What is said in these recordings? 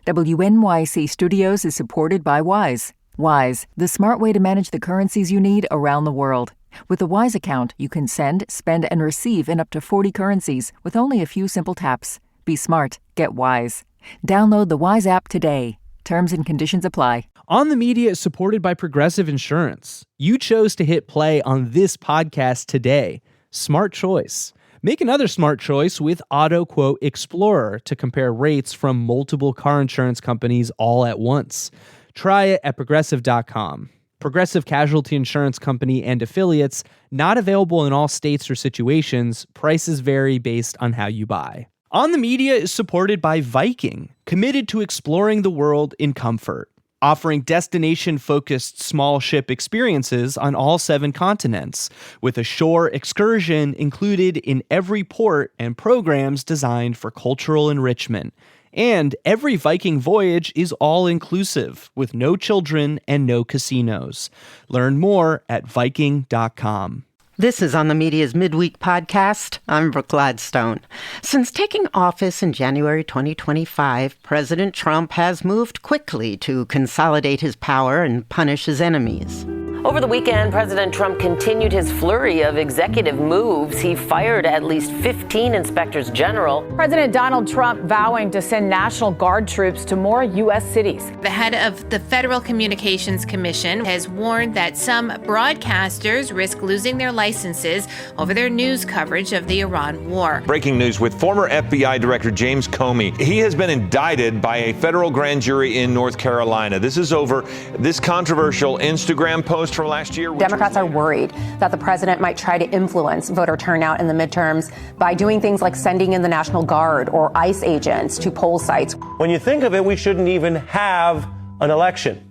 WNYC Studios is supported by Wise. Wise, the smart way to manage the currencies you need around the world. With the Wise account, you can send, spend, and receive in up to 40 currencies with only a few simple taps. Be smart. Get Wise. Download the Wise app today. Terms and conditions apply. On the Media is supported by Progressive Insurance. You chose to hit play on this podcast today. Smart choice. Make another smart choice with Auto Quote Explorer to compare rates from multiple car insurance companies all at once. Try it at Progressive.com. Progressive Casualty Insurance Company and affiliates, not available in all states or situations. Prices vary based on how you buy. On the Media is supported by Viking, committed to exploring the world in comfort, offering destination-focused small ship experiences on all 7 continents, with a shore excursion included in every port and programs designed for cultural enrichment. And every Viking voyage is all-inclusive, with no children and no casinos. Learn more at Viking.com. This is On the Media's Midweek Podcast. I'm Brooke Gladstone. Since taking office in January 2025, President Trump has moved quickly to consolidate his power and punish his enemies. Over the weekend, President Trump continued his flurry of executive moves. He fired at least 15 inspectors general. President Donald Trump vowing to send National Guard troops to more U.S. cities. The head of the Federal Communications Commission has warned that some broadcasters risk losing their licenses over their news coverage of the Iran war. Breaking news with former FBI Director James Comey. He has been indicted by a federal grand jury in North Carolina. This is over this controversial Instagram post from last year. Democrats are worried that the president might try to influence voter turnout in the midterms by doing things like sending in the National Guard or ICE agents to poll sites. When you think of it, we shouldn't even have an election.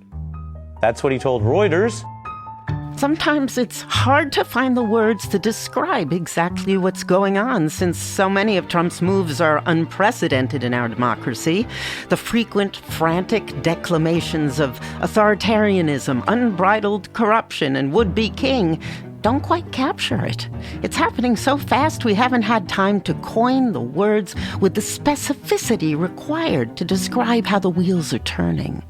That's what he told Reuters. Sometimes it's hard to find the words to describe exactly what's going on, since so many of Trump's moves are unprecedented in our democracy. The frequent, frantic declamations of authoritarianism, unbridled corruption, and would-be king don't quite capture it. It's happening so fast we haven't had time to coin the words with the specificity required to describe how the wheels are turning.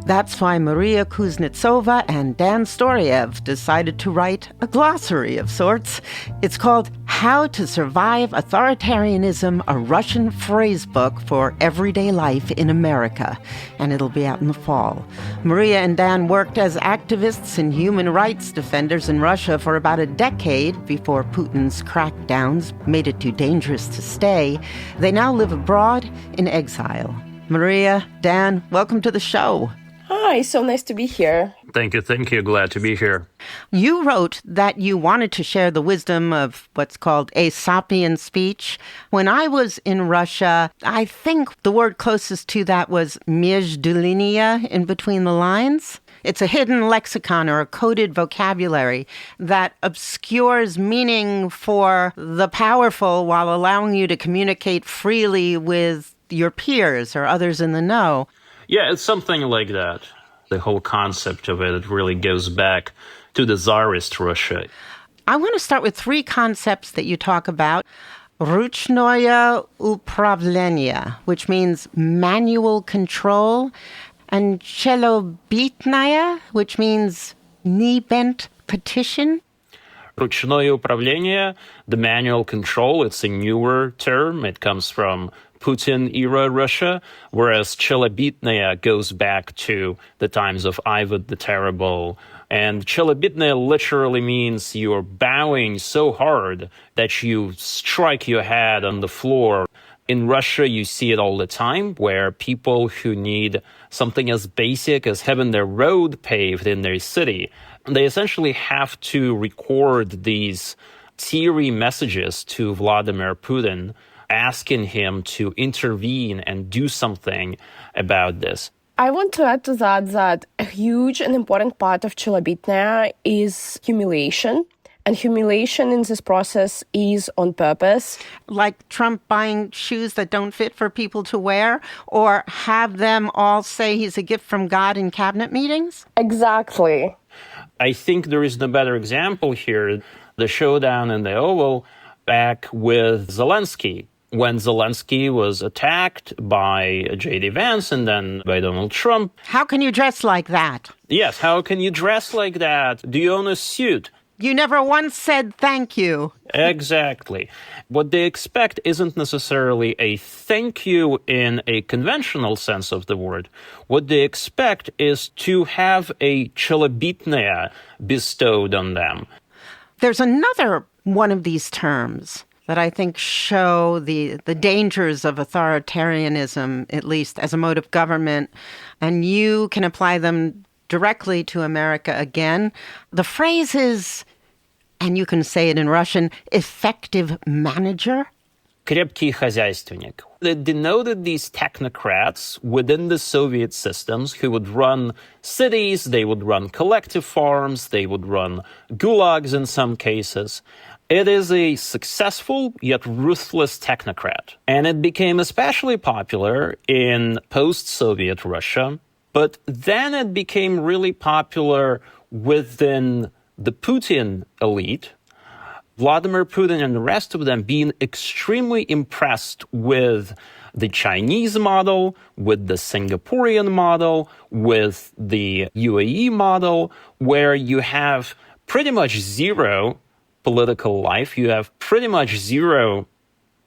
That's why Maria Kuznetsova and Dan Storyev decided to write a glossary of sorts. It's called How to Survive Authoritarianism, a Russian Phrasebook for Everyday Life in America, and it'll be out in the fall. Maria and Dan worked as activists and human rights defenders in Russia for about a decade before Putin's crackdowns made it too dangerous to stay. They now live abroad in exile. Maria, Dan, welcome to the show. Hi, so nice to be here. Thank you. Glad to be here. You wrote that you wanted to share the wisdom of what's called Aesopian speech. When I was in Russia, I think the word closest to that was междулиния, in between the lines. It's a hidden lexicon or a coded vocabulary that obscures meaning for the powerful while allowing you to communicate freely with your peers or others in the know. Yeah, it's something like that. The whole concept of it really goes back to the Tsarist Russia. I want to start with 3 concepts that you talk about. Ruchnoye upravlение, which means manual control, and челобитная, which means knee-bent petition. Ручное управление, the manual control, it's a newer term. It comes from Putin-era Russia, whereas челобитная goes back to the times of Ivan the Terrible. And челобитная literally means you're bowing so hard that you strike your head on the floor. In Russia, you see it all the time, where people who need something as basic as having their road paved in their city, they essentially have to record these teary messages to Vladimir Putin, asking him to intervene and do something about this. I want to add to that a huge and important part of челобитная is humiliation. And humiliation in this process is on purpose. Like Trump buying shoes that don't fit for people to wear, or have them all say he's a gift from God in cabinet meetings? Exactly. I think there is no better example here. The showdown in the Oval back with Zelensky. when Zelensky was attacked by J.D. Vance and then by Donald Trump. How can you dress like that? Yes, how can you dress like that? Do you own a suit? You never once said thank you. Exactly. What they expect isn't necessarily a thank you in a conventional sense of the word. What they expect is to have a челобитное bestowed on them. There's another one of these terms that I think show the dangers of authoritarianism, at least as a mode of government, and you can apply them directly to America again. The phrase is, and you can say it in Russian, effective manager. Крепкий хозяйственник. It denoted these technocrats within the Soviet systems who would run cities, they would run collective farms, they would run gulags in some cases. It is a successful yet ruthless technocrat. And it became especially popular in post-Soviet Russia. But then it became really popular within the Putin elite, Vladimir Putin and the rest of them being extremely impressed with the Chinese model, with the Singaporean model, with the UAE model, where you have pretty much zero political life, you have pretty much zero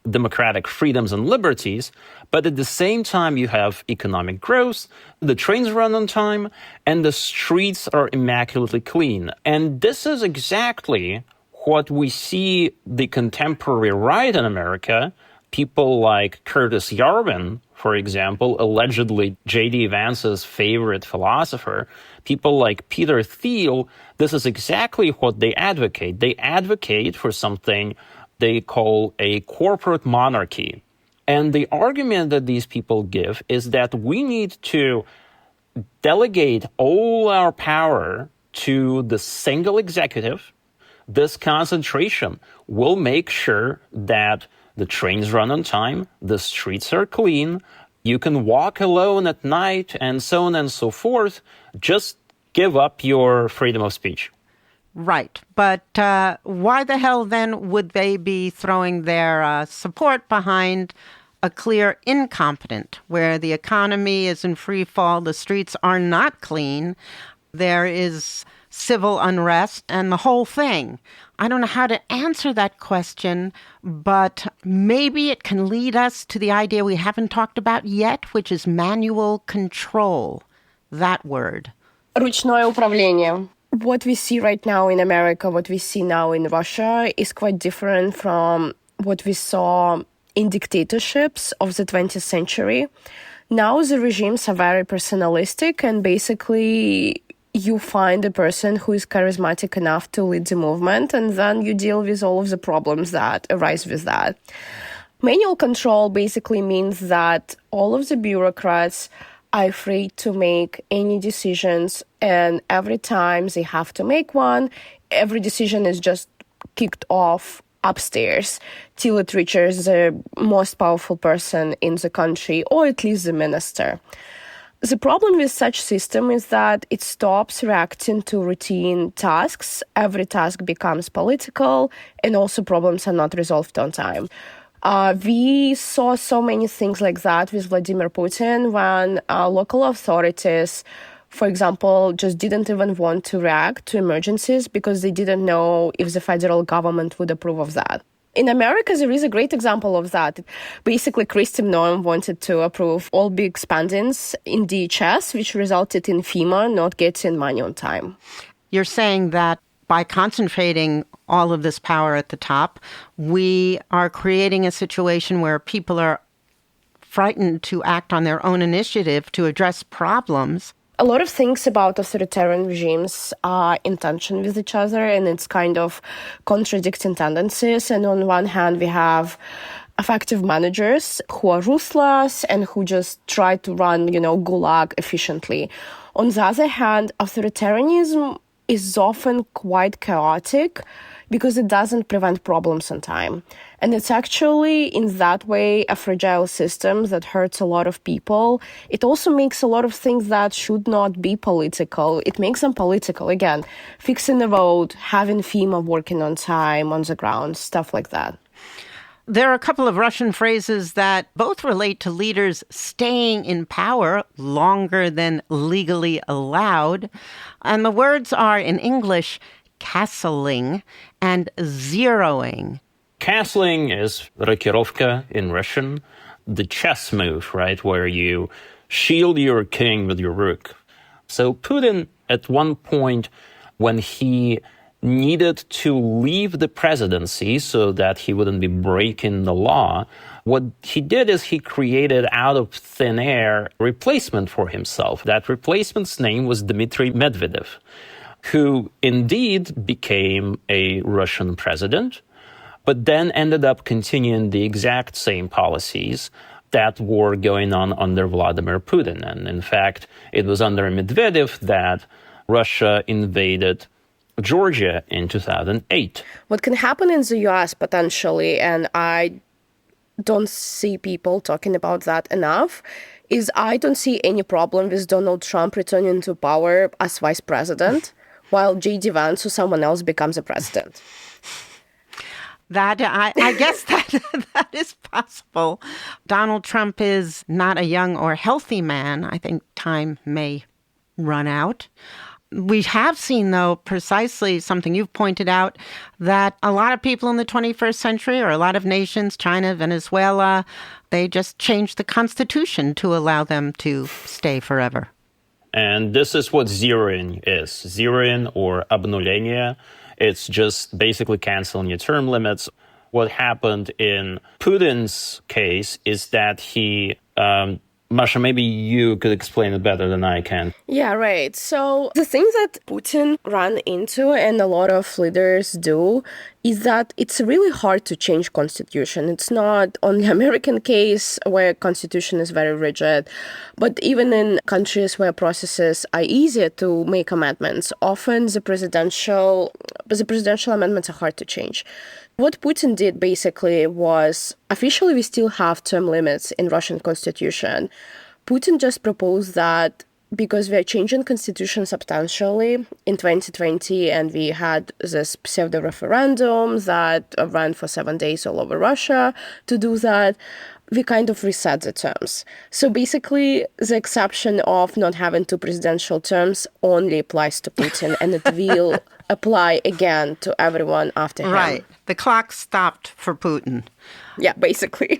democratic freedoms and liberties, but at the same time you have economic growth, the trains run on time, and the streets are immaculately clean. And this is exactly what we see the contemporary right in America, people like Curtis Yarvin, for example, allegedly J.D. Vance's favorite philosopher, people like Peter Thiel, this is exactly what they advocate. They advocate for something they call a corporate monarchy. And the argument that these people give is that we need to delegate all our power to the single executive. This concentration will make sure that the trains run on time, the streets are clean, you can walk alone at night, and so on and so forth. Just give up your freedom of speech. Right. But why the hell then would they be throwing their support behind a clear incompetent, where the economy is in free fall, the streets are not clean, there is civil unrest, and the whole thing? I don't know how to answer that question, but maybe it can lead us to the idea we haven't talked about yet, which is manual control. That word. Ручное управление. What we see right now in America, what we see now in Russia is quite different from what we saw in dictatorships of the 20th century. Now the regimes are very personalistic, and basically you find a person who is charismatic enough to lead the movement, and then you deal with all of the problems that arise with that. Manual control basically means that all of the bureaucrats are afraid to make any decisions, and every time they have to make one, every decision is just kicked off upstairs till it reaches the most powerful person in the country, or at least the minister. The problem with such system is that it stops reacting to routine tasks. Every task becomes political, and also problems are not resolved on time. We saw so many things like that with Vladimir Putin when local authorities, for example, just didn't even want to react to emergencies because they didn't know if the federal government would approve of that. In America, there is a great example of that. Basically, Kristi Noem wanted to approve all big spendings in DHS, which resulted in FEMA not getting money on time. You're saying that by concentrating all of this power at the top, we are creating a situation where people are frightened to act on their own initiative to address problems. A lot of things about authoritarian regimes are in tension with each other, and it's kind of contradicting tendencies. And on one hand, we have effective managers who are ruthless and who just try to run, gulag efficiently. On the other hand, authoritarianism is often quite chaotic because it doesn't prevent problems on time. And it's actually, in that way, a fragile system that hurts a lot of people. It also makes a lot of things that should not be political. It makes them political. Again, fixing the road, having FEMA working on time, on the ground, stuff like that. There are a couple of Russian phrases that both relate to leaders staying in power longer than legally allowed. And the words are, in English, castling and zeroing. Castling is rokirovka in Russian, the chess move, right, where you shield your king with your rook. So Putin, at one point, when he needed to leave the presidency so that he wouldn't be breaking the law, what he did is he created out of thin air a replacement for himself. That replacement's name was Dmitry Medvedev, who indeed became a Russian president, but then ended up continuing the exact same policies that were going on under Vladimir Putin. And in fact, it was under Medvedev that Russia invaded Georgia in 2008. What can happen in the US potentially, and I don't see people talking about that enough, is I don't see any problem with Donald Trump returning to power as vice president, while J.D. Vance or someone else becomes a president. That I guess that is possible. Donald Trump is not a young or healthy man. I think time may run out. We have seen, though, precisely something you've pointed out, that a lot of people in the 21st century, or a lot of nations, China, Venezuela, they just changed the constitution to allow them to stay forever. And this is what zeroing is. Zeroing, or обнуление, it's just basically canceling your term limits. What happened in Putin's case is that he Masha, maybe you could explain it better than I can. Yeah, right. So the thing that Putin ran into, and a lot of leaders do, is that it's really hard to change constitution. It's not only American case where constitution is very rigid, but even in countries where processes are easier to make amendments, often the presidential amendments are hard to change. What Putin did basically was, officially we still have term limits in Russian constitution. Putin just proposed that because we are changing constitution substantially in 2020, and we had this pseudo-referendum that ran for 7 days all over Russia to do that, we kind of reset the terms. So basically, the exception of not having two presidential terms only applies to Putin, and it will apply again to everyone after him. Right. The clock stopped for Putin. Yeah, basically.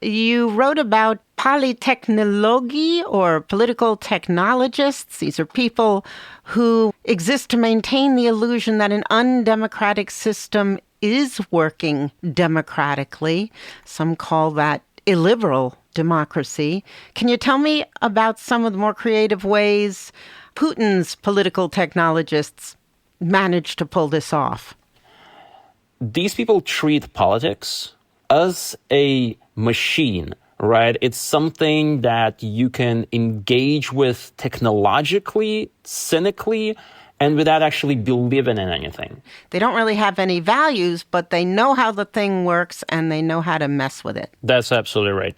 You wrote about polytechnology, or political technologists. These are people who exist to maintain the illusion that an undemocratic system is working democratically. Some call that illiberal democracy. Can you tell me about some of the more creative ways Putin's political technologists managed to pull this off? These people treat politics as a machine, right? It's something that you can engage with technologically, cynically, and without actually believing in anything. They don't really have any values, but they know how the thing works and they know how to mess with it. That's absolutely right.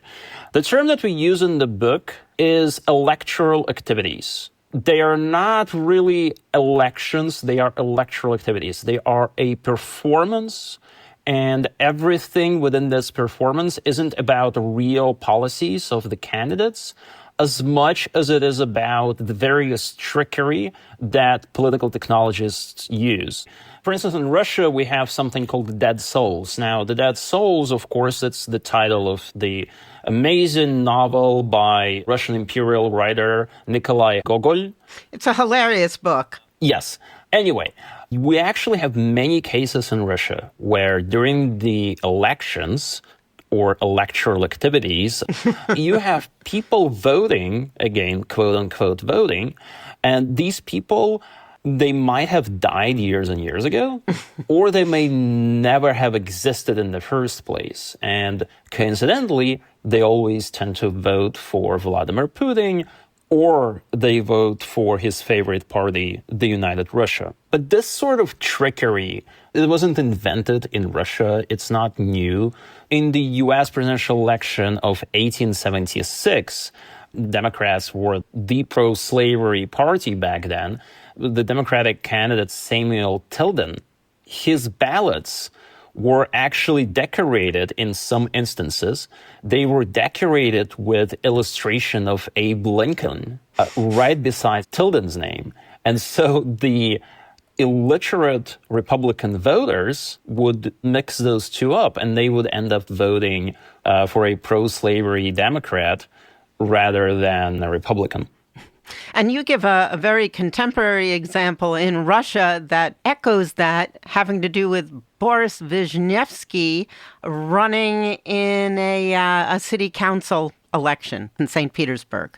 The term that we use in the book is electoral activities. They are not really elections, they are electoral activities. They are a performance, and everything within this performance isn't about real policies of the candidates as much as it is about the various trickery that political technologists use. For instance, in Russia, we have something called the Dead Souls. Now, the Dead Souls, of course, it's the title of the amazing novel by Russian imperial writer Nikolai Gogol. It's a hilarious book. Yes. Anyway, we actually have many cases in Russia where during the elections or electoral activities, you have people voting, again, quote unquote voting, and these people, they might have died years and years ago, or they may never have existed in the first place. And coincidentally, they always tend to vote for Vladimir Putin, or they vote for his favorite party, the United Russia. But this sort of trickery, it wasn't invented in Russia. It's not new. In the U.S. presidential election of 1876, Democrats were the pro-slavery party back then. The Democratic candidate Samuel Tilden, his ballots were actually decorated in some instances. They were decorated with illustration of Abe Lincoln right beside Tilden's name. And so the illiterate Republican voters would mix those two up, and they would end up voting for a pro-slavery Democrat rather than a Republican. And you give a very contemporary example in Russia that echoes that, having to do with Boris Vizhnevsky running in a city council election in St. Petersburg.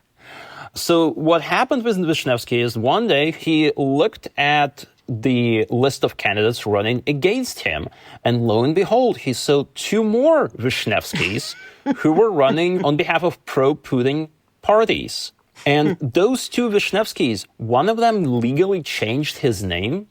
So what happened with Vizhnevsky is one day he looked at the list of candidates running against him, and lo and behold, he saw two more Vizhnevskys who were running on behalf of pro-Putin parties. And those two Vizhnevskys, one of them legally changed his name,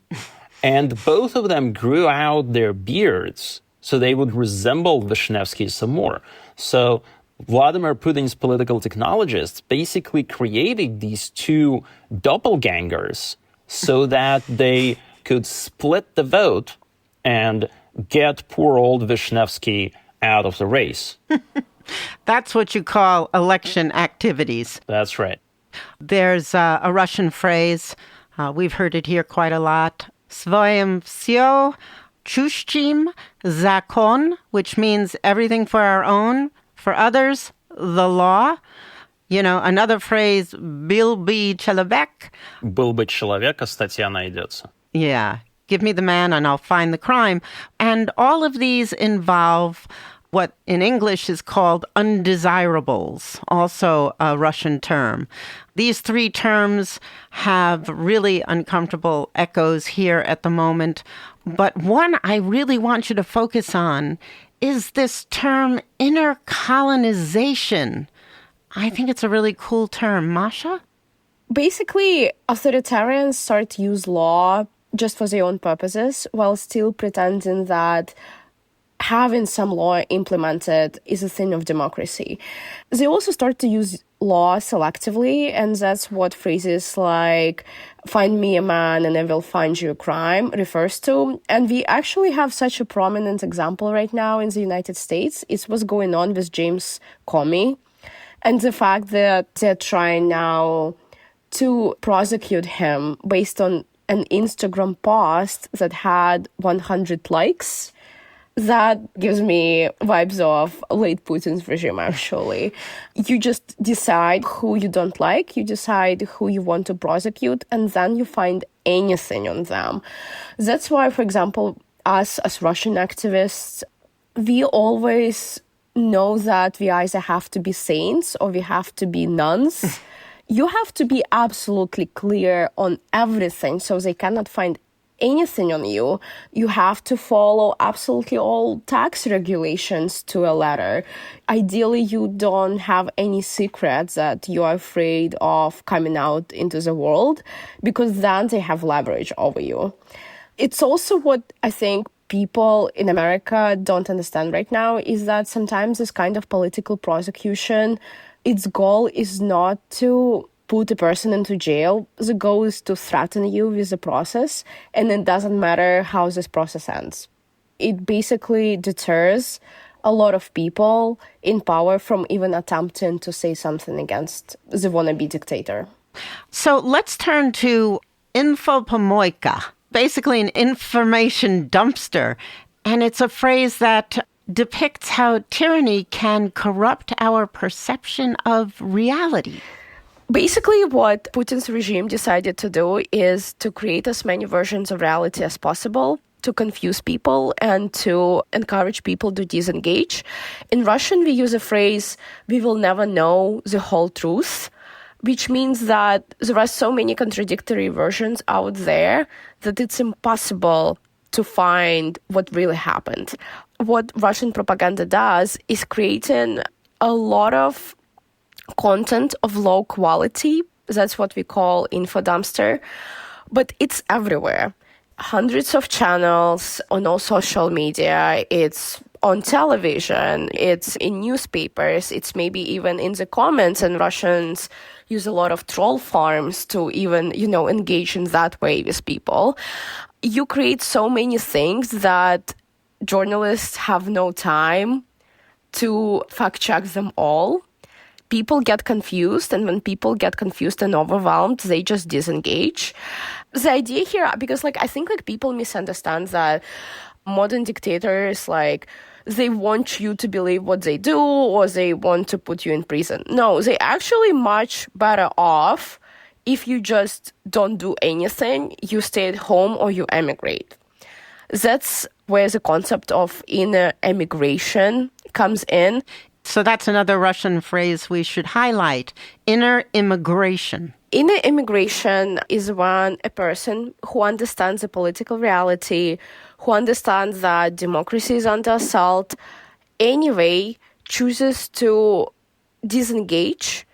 and both of them grew out their beards so they would resemble Vizhnevsky some more. So Vladimir Putin's political technologists basically created these two doppelgangers so that they could split the vote and get poor old Vizhnevsky out of the race. That's what you call election activities. That's right. There's a Russian phrase, we've heard it here quite a lot, Svoim vsyo, chushchim zakon, which means everything for our own, for others, the law. You know, another phrase, был бы человек. Был бы человека, статья найдется. Yeah, give me the man and I'll find the crime. And all of these involve what in English is called undesirables, also a Russian term. These three terms have really uncomfortable echoes here at the moment. But one I really want you to focus on is this term inner colonization. I think it's a really cool term. Masha? Basically, authoritarians start to use law just for their own purposes while still pretending that having some law implemented is a thing of democracy. They also start to use law selectively, and that's what phrases like "find me a man and I will find you a crime" refers to. And we actually have such a prominent example right now in the United States. It's what's going on with James Comey, and the fact that they're trying now to prosecute him based on an Instagram post that had 100 likes. That gives me vibes of late Putin's regime, actually. You just decide who you don't like, you decide who you want to prosecute, and then you find anything on them. That's why, for example, us as Russian activists, we always know that we either have to be saints or we have to be nuns. You have to be absolutely clear on everything so they cannot find anything on you. You have to follow absolutely all tax regulations to a letter. Ideally, you don't have any secrets that you are afraid of coming out into the world, because then they have leverage over you. It's also what I think people in America don't understand right now is that sometimes this kind of political prosecution, its goal is not to put a person into jail. The goal is to threaten you with the process, and it doesn't matter how this process ends. It basically deters a lot of people in power from even attempting to say something against the wannabe dictator. So let's turn to infopomoika, basically an information dumpster. And it's a phrase that depicts how tyranny can corrupt our perception of reality. Basically, what Putin's regime decided to do is to create as many versions of reality as possible, to confuse people and to encourage people to disengage. In Russian, we use a phrase, "we will never know the whole truth," which means that there are so many contradictory versions out there that it's impossible to find what really happened. What Russian propaganda does is creating a lot of content of low quality. That's what we call info dumpster. But it's everywhere. Hundreds of channels on all social media. It's on television. It's in newspapers. It's maybe even in the comments. And Russians use a lot of troll farms to even, engage in that way with people. You create so many things that journalists have no time to fact check them all. People get confused, and when people get confused and overwhelmed, they just disengage. The idea here, because I think people misunderstand that modern dictators, they want you to believe what they do, or they want to put you in prison. No, they actually much better off if you just don't do anything, you stay at home or you emigrate. That's where the concept of inner emigration comes in. So that's another Russian phrase we should highlight, inner immigration. Inner immigration is when a person who understands the political reality, who understands that democracy is under assault, anyway chooses to disengage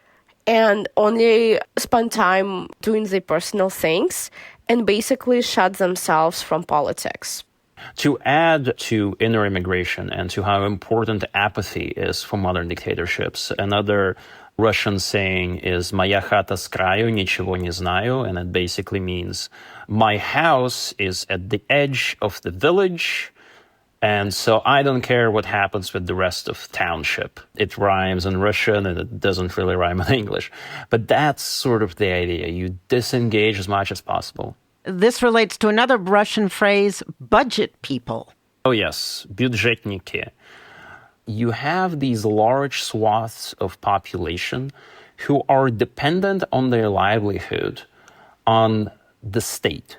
and only spend time doing their personal things and basically shut themselves from politics. To add to inner immigration and to how important apathy is for modern dictatorships, another Russian saying is «Моя хата с краю, ничего не знаю», and it basically means my house is at the edge of the village, and so I don't care what happens with the rest of township. It rhymes in Russian and it doesn't really rhyme in English. But that's sort of the idea. You disengage as much as possible. This relates to another Russian phrase, budget people. Oh yes, бюджетники. You have these large swaths of population who are dependent on their livelihood on the state.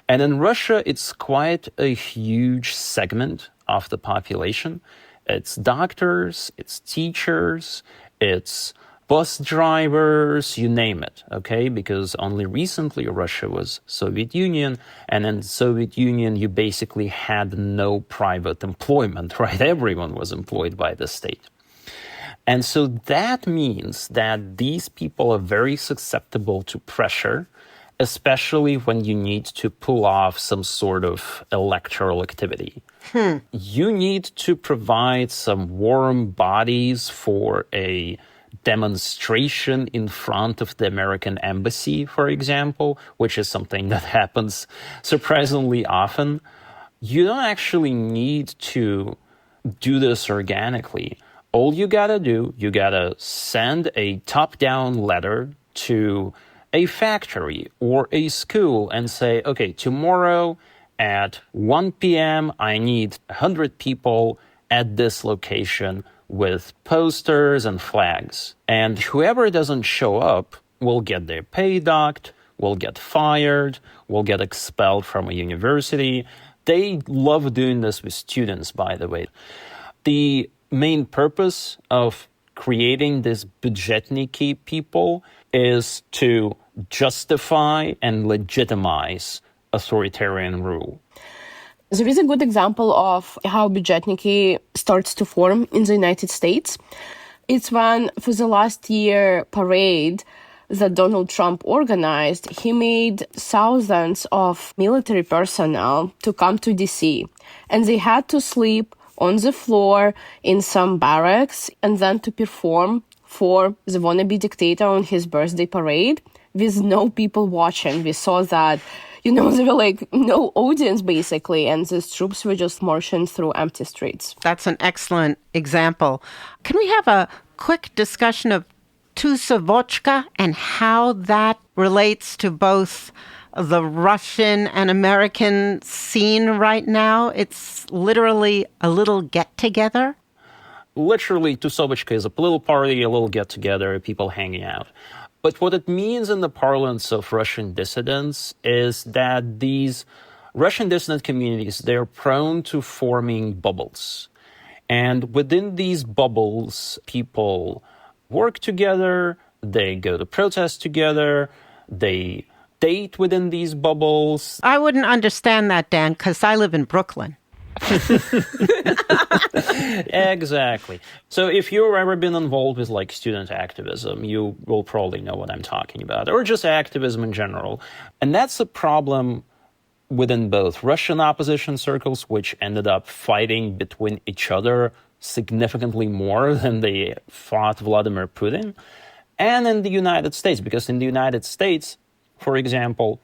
And in Russia, it's quite a huge segment of the population. It's doctors, it's teachers, it's bus drivers, you name it, okay? Because only recently Russia was Soviet Union, and in the Soviet Union, you basically had no private employment, right? Everyone was employed by the state. And so that means that these people are very susceptible to pressure, especially when you need to pull off some sort of electoral activity. You need to provide some warm bodies for a demonstration in front of the American embassy, for example, which is something that happens surprisingly often. You don't actually need to do this organically. All you gotta do, you gotta send a top-down letter to a factory or a school and say, okay, tomorrow at 1 p.m., I need 100 people at this location with posters and flags. And whoever doesn't show up will get their pay docked, will get fired, will get expelled from a university. They love doing this with students, by the way. The main purpose of creating this budgetniki people is to justify and legitimize authoritarian rule. There is a good example of how budgetniki starts to form in the United States. It's when, for the last year parade that Donald Trump organized, he made thousands of military personnel to come to DC. And they had to sleep on the floor in some barracks and then to perform for the wannabe dictator on his birthday parade with no people watching. We saw that, there were no audience basically, and these troops were just marching through empty streets. That's an excellent example. Can we have a quick discussion of Tusovochka and how that relates to both the Russian and American scene right now? It's literally a little get-together. Literally, Tusovochka is a little party, a little get-together, people hanging out. But what it means in the parlance of Russian dissidents is that these Russian dissident communities, they're prone to forming bubbles. And within these bubbles, people work together, they go to protest together, they date within these bubbles. I wouldn't understand that, Dan, because I live in Brooklyn. Exactly. So if you've ever been involved with student activism, you will probably know what I'm talking about, or just activism in general. And that's a problem within both Russian opposition circles, which ended up fighting between each other significantly more than they fought Vladimir Putin, and in the United States, because in the United States, for example,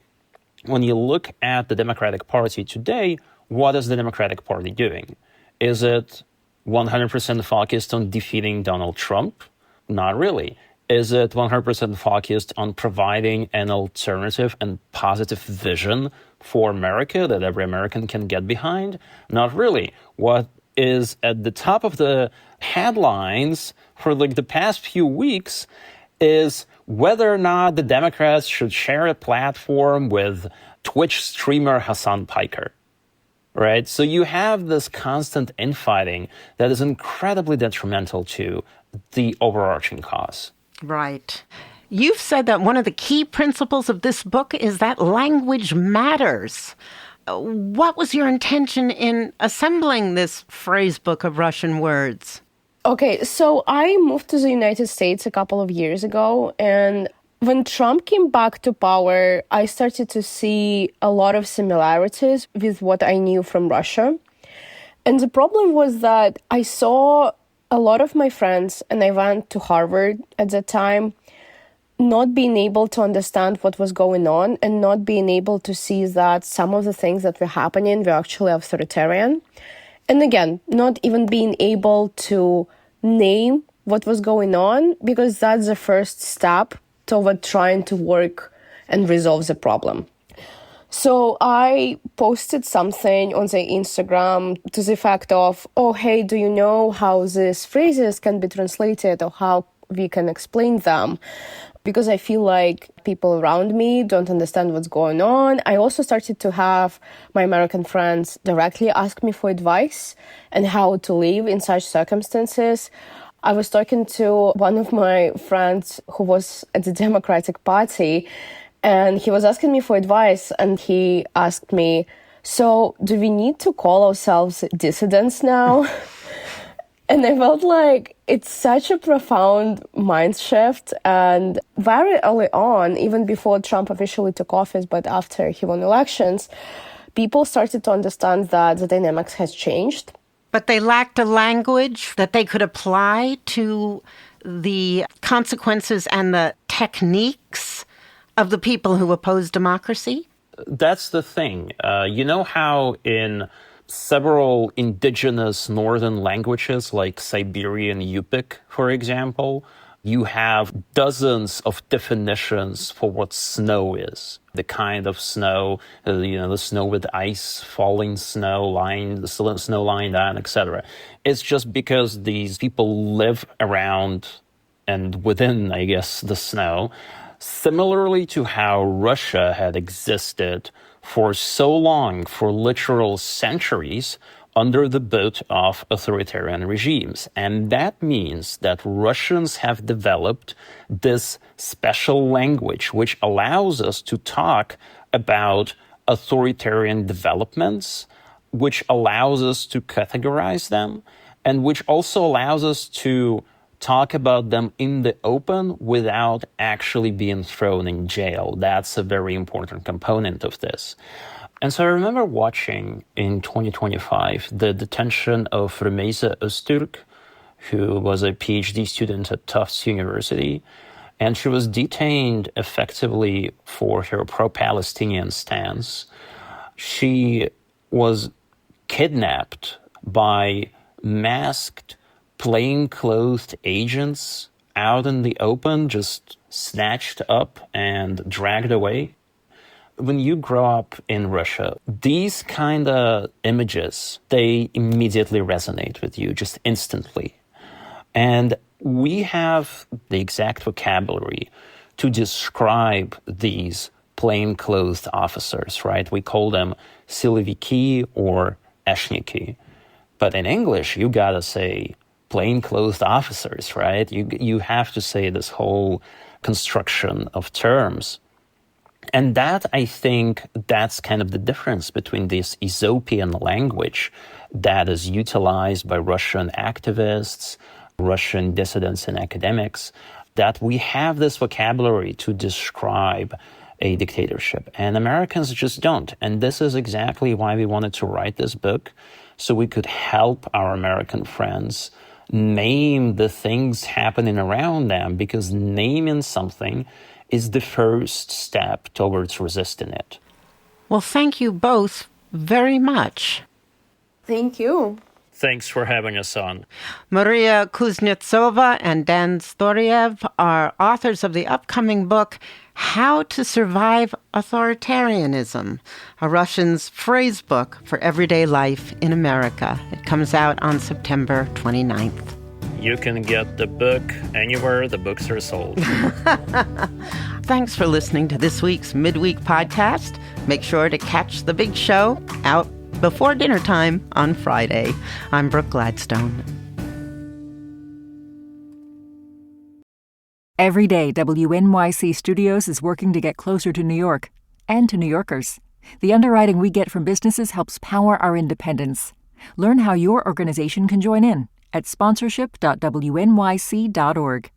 when you look at the Democratic Party today, what is the Democratic Party doing? Is it 100% focused on defeating Donald Trump? Not really. Is it 100% focused on providing an alternative and positive vision for America that every American can get behind? Not really. What is at the top of the headlines for like the past few weeks is whether or not the Democrats should share a platform with Twitch streamer Hassan Piker. Right? So you have this constant infighting that is incredibly detrimental to the overarching cause. Right. You've said that one of the key principles of this book is that language matters. What was your intention in assembling this phrasebook of Russian words? Okay, so I moved to the United States a couple of years ago, and when Trump came back to power, I started to see a lot of similarities with what I knew from Russia. And the problem was that I saw a lot of my friends, and I went to Harvard at that time, not being able to understand what was going on and not being able to see that some of the things that were happening were actually authoritarian. And again, not even being able to name what was going on, because that's the first step toward trying to work and resolve the problem. So I posted something on the Instagram to the effect of, oh, hey, do you know how these phrases can be translated or how we can explain them? Because I feel like people around me don't understand what's going on. I also started to have my American friends directly ask me for advice and how to live in such circumstances. I was talking to one of my friends who was at the Democratic Party, and he was asking me for advice, and he asked me, so do we need to call ourselves dissidents now? And I felt like it's such a profound mind shift. And very early on, even before Trump officially took office, but after he won elections, people started to understand that the dynamics has changed. But they lacked a language that they could apply to the consequences and the techniques of the people who oppose democracy? That's the thing. You know how in several indigenous northern languages like Siberian Yupik, for example, you have dozens of definitions for what snow is. The kind of snow, the snow with ice, falling snow, the snow lying down, etc. It's just because these people live around and within, I guess, the snow. Similarly to how Russia had existed for so long, for literal centuries, under the boot of authoritarian regimes. And that means that Russians have developed this special language which allows us to talk about authoritarian developments, which allows us to categorize them, and which also allows us to talk about them in the open without actually being thrown in jail. That's a very important component of this. And so I remember watching in 2025 the detention of Rümeysa Öztürk, who was a PhD student at Tufts University, and she was detained effectively for her pro-Palestinian stance. She was kidnapped by masked, plainclothed agents out in the open, just snatched up and dragged away. When you grow up in Russia, these kind of images, they immediately resonate with you, just instantly. And we have the exact vocabulary to describe these plainclothed officers, right? We call them siloviki or eshniki. But in English, you gotta say plainclothed officers, right? You have to say this whole construction of terms. And that, I think, that's kind of the difference between this Aesopian language that is utilized by Russian activists, Russian dissidents and academics, that we have this vocabulary to describe a dictatorship. And Americans just don't. And this is exactly why we wanted to write this book, so we could help our American friends name the things happening around them, because naming something is the first step towards resisting it. Well, thank you both very much. Thank you. Thanks for having us on. Maria Kuznetsova and Dan Storyev are authors of the upcoming book, How to Survive Authoritarianism, a Russian's phrasebook for everyday life in America. It comes out on September 29th. You can get the book anywhere the books are sold. Thanks for listening to this week's Midweek Podcast. Make sure to catch the big show out before dinner time on Friday. I'm Brooke Gladstone. Every day, WNYC Studios is working to get closer to New York and to New Yorkers. The underwriting we get from businesses helps power our independence. Learn how your organization can join in at sponsorship.wnyc.org.